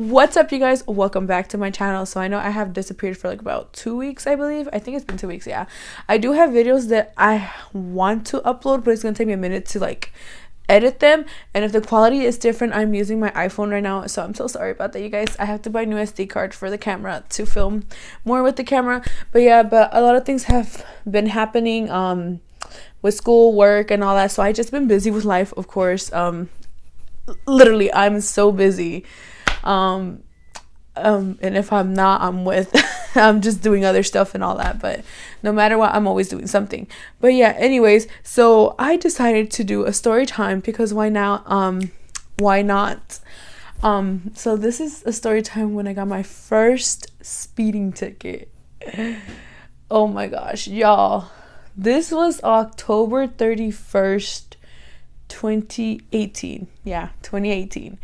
What's up, you guys? Welcome back to my channel. So I know I have disappeared for like about 2 weeks, I believe. I think it's been 2 weeks. Yeah, I do have videos that I want to upload, but it's gonna take me a minute to like edit them, and if the quality is different, I'm using my iPhone right now, so I'm so sorry about that, you guys. I have to buy a new SD card for the camera to film more with the camera. But yeah, but a lot of things have been happening with school, work, and all that, so I just been busy with life, of course. Literally, I'm so busy. um and if I'm not, I'm with I'm just doing other stuff and all that, but no matter what, I'm always doing something. But yeah, anyways, so I decided to do a story time because why now? Why not? So this is a story time when I got my first speeding ticket. Oh my gosh, y'all, this was October 31st, 2018. Yeah, 2018.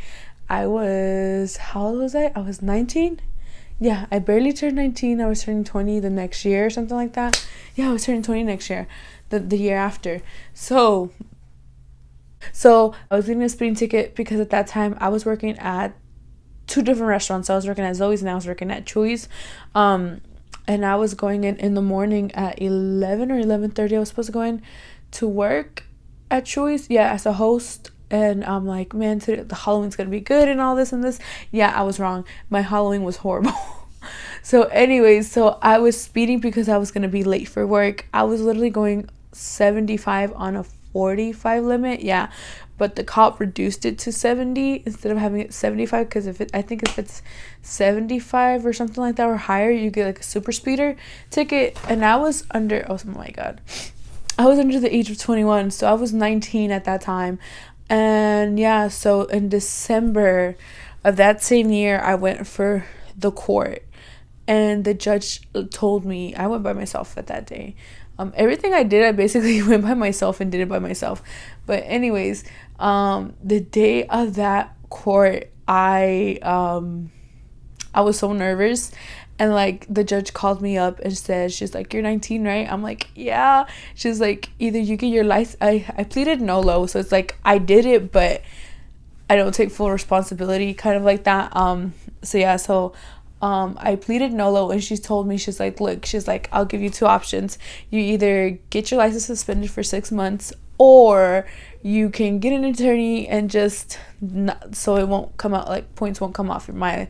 How old was I? I was 19. Yeah, I barely turned 19. I was turning 20 the next year or something like that. Yeah, I was turning 20 next year, the year after. So I was getting a speeding ticket because at that time I was working at two different restaurants. I was working at Zoe's and I was working at Chewy's. And I was going in the morning at 11 or 11:30. I was supposed to go in to work at Chewy's, yeah, as a host. And I'm like, man, today, the Halloween's gonna be good and all this and this. Yeah, I was wrong. My Halloween was horrible. So anyways, so I was speeding because I was gonna be late for work. I was literally going 75 on a 45 limit. Yeah, but the cop reduced it to 70 instead of having it 75, because I think if it's 75 or something like that or higher, you get like a super speeder ticket. And I was under, oh my god, I was under the age of 21, so I was 19 at that time. And yeah, so in December of that same year, I went for the court, and the judge told me, I went by myself at that day. Everything I did, I basically went by myself and did it by myself. But anyways, the day of that court, I was so nervous, and like the judge called me up and said, she's like, you're 19, right? I'm like, yeah. She's like, either you get your license. I pleaded NOLO, so it's like I did it, but I don't take full responsibility, kind of like that. So yeah, so I pleaded NOLO, and she told me, she's like, look, she's like, I'll give you two options. You either get your license suspended for 6 months, or you can get an attorney and just not, so it won't come out, like points won't come off my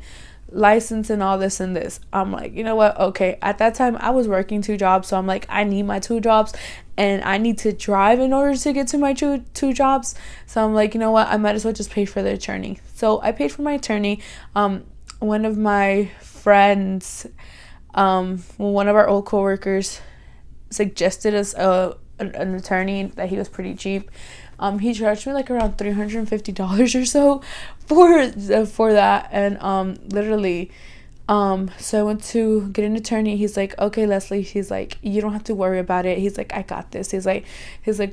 license and all this and this. I'm like, you know what, okay. At that time I was working 2 jobs, so I'm like, I need my 2 jobs and I need to drive in order to get to my two jobs. So I'm like, you know what, I might as well just pay for the attorney. So I paid for my attorney. One of my friends, one of our old coworkers suggested us an attorney that he was pretty cheap. He charged me like around $350 or so for that. And literally, so I went to get an attorney. He's like, okay, Leslie, he's like, you don't have to worry about it. He's like, I got this. He's like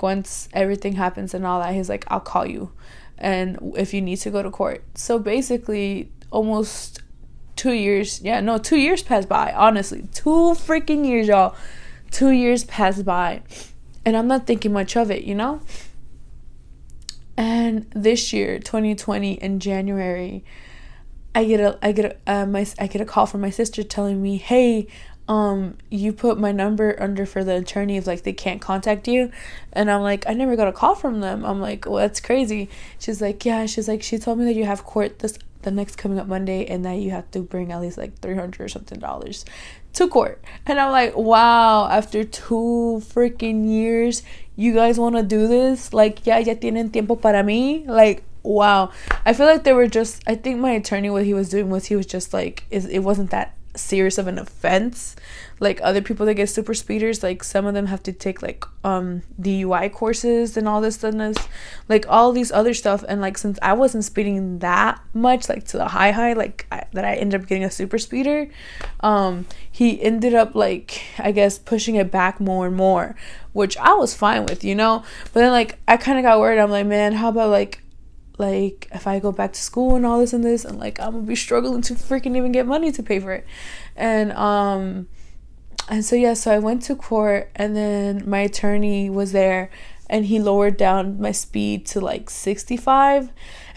once everything happens and all that, he's like, I'll call you, and if you need to go to court. So basically almost 2 years, 2 years passed by. Honestly, 2 freaking years, y'all. 2 years passed by, and I'm not thinking much of it, you know. And this year, 2020, in January, I get a call from my sister telling me, hey, you put my number under for the attorney if like they can't contact you. And I'm like, I never got a call from them. I'm like, well, that's crazy. She's like, yeah. She's like, she told me that you have court the next coming up Monday, and that you have to bring at least like $300 or something to court. And I'm like, wow, after 2 freaking years, you guys want to do this? Like, ya tienen tiempo para mí? Like, wow. I feel like I think my attorney, what he was doing was he was just like, it wasn't that serious of an offense. Like other people that get super speeders, like some of them have to take like DUI courses and all this and this, like all these other stuff. And like since I wasn't speeding that much, like to the high like that I ended up getting a super speeder, he ended up like, I guess, pushing it back more and more, which I was fine with, you know. But then like I kind of got worried. I'm like, man, how about like if I go back to school and all this and this, and like I'm gonna be struggling to freaking even get money to pay for it. And so yeah, so I went to court, and then my attorney was there, and he lowered down my speed to like 65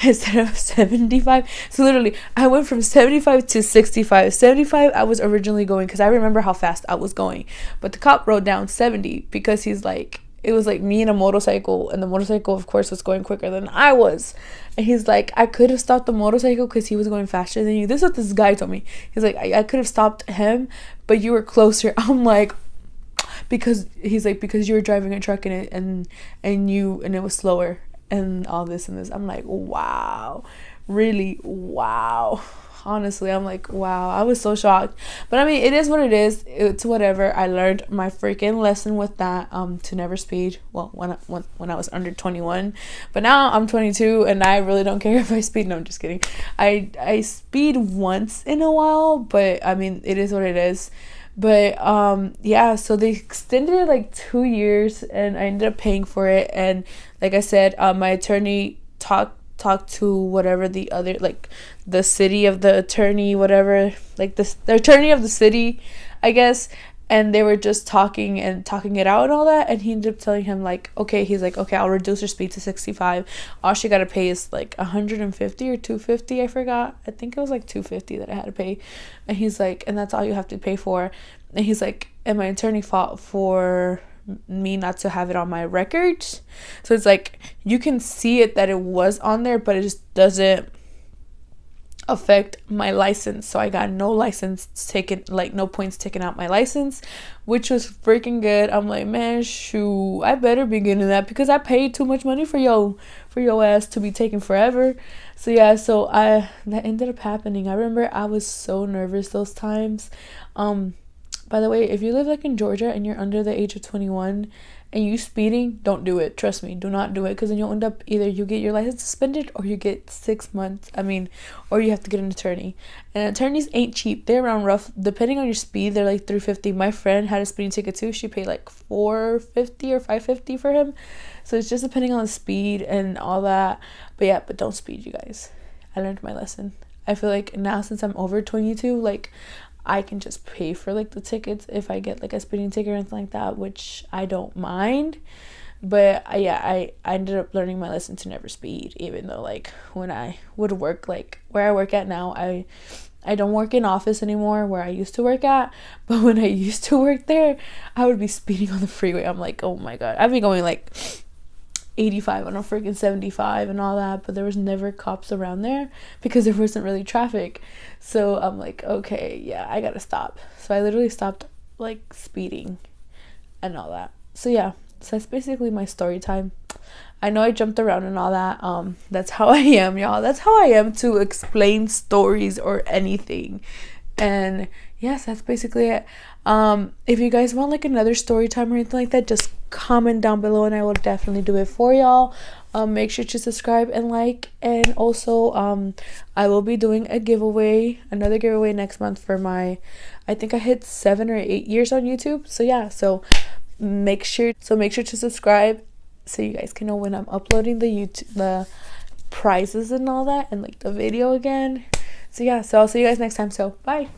instead of 75. So literally I went from 75 to 65. 75 I was originally going, because I remember how fast I was going, but the cop wrote down 70 because he's like, it was like me and a motorcycle, and the motorcycle of course was going quicker than I was, and he's like, I could have stopped the motorcycle because he was going faster than you. This is what this guy told me. He's like, I could have stopped him, but you were closer. I'm like, because he's like, because you were driving a truck in it, and it was slower and all this and this. I'm like, wow, really? Wow. Honestly, I'm like, wow, I was so shocked. But I mean, it is what it is. It's whatever. I learned my freaking lesson with that, to never speed. Well, when I was under 21, but now I'm 22 and I really don't care if I speed. No, I'm just kidding. I speed once in a while, but I mean, it is what it is. But yeah, so they extended it like 2 years, and I ended up paying for it. And like I said, my attorney talked to whatever the other, like the city of the attorney, whatever, like the attorney of the city, I guess, and they were just talking it out and all that. And he ended up telling him like, okay, he's like, okay, I'll reduce her speed to 65. All she gotta pay is like 150 or 250, I forgot. I think it was like 250 that I had to pay. And he's like, and that's all you have to pay for. And he's like, and my attorney fought for me not to have it on my records. So it's like, you can see it that it was on there, but it just doesn't affect my license. So I got no license taken, like no points taken out my license, which was freaking good. I'm like, man, shoot, I better be getting that, because I paid too much money for your ass to be taken forever. So yeah, so that ended up happening. I remember I was so nervous those times. By the way, if you live like in Georgia and you're under the age of 21 and you speeding, don't do it. Trust me, do not do it, because then you'll end up, either you get your license suspended or you get 6 months. Or you have to get an attorney. And attorneys ain't cheap. They're around rough, depending on your speed, they're like $350. My friend had a speeding ticket too. She paid like $450 or $550 for him. So it's just depending on the speed and all that. But yeah, but don't speed, you guys. I learned my lesson. I feel like now, since I'm over 22, like, I can just pay for like the tickets if I get like a speeding ticket or anything like that, which I don't mind. But I ended up learning my lesson to never speed, even though like when I would work, like where I work at now, I don't work in office anymore where I used to work at, but when I used to work there, I would be speeding on the freeway. I'm like, oh my god, I'd be going like 85 on a freaking 75 and all that, but there was never cops around there because there wasn't really traffic. So I'm like, okay, yeah, I gotta stop. So I literally stopped like speeding and all that. So yeah, so that's basically my story time. I know I jumped around and all that. That's how I am, y'all. That's how I am to explain stories or anything. And yes, that's basically it. If you guys want like another story time or anything like that, just comment down below and I will definitely do it for y'all. Make sure to subscribe and like, and also I will be doing another giveaway next month for I think I hit 7 or 8 years on YouTube. So yeah, so make sure to subscribe so you guys can know when I'm uploading the prizes and all that, and like the video again. So yeah, so I'll see you guys next time. So bye.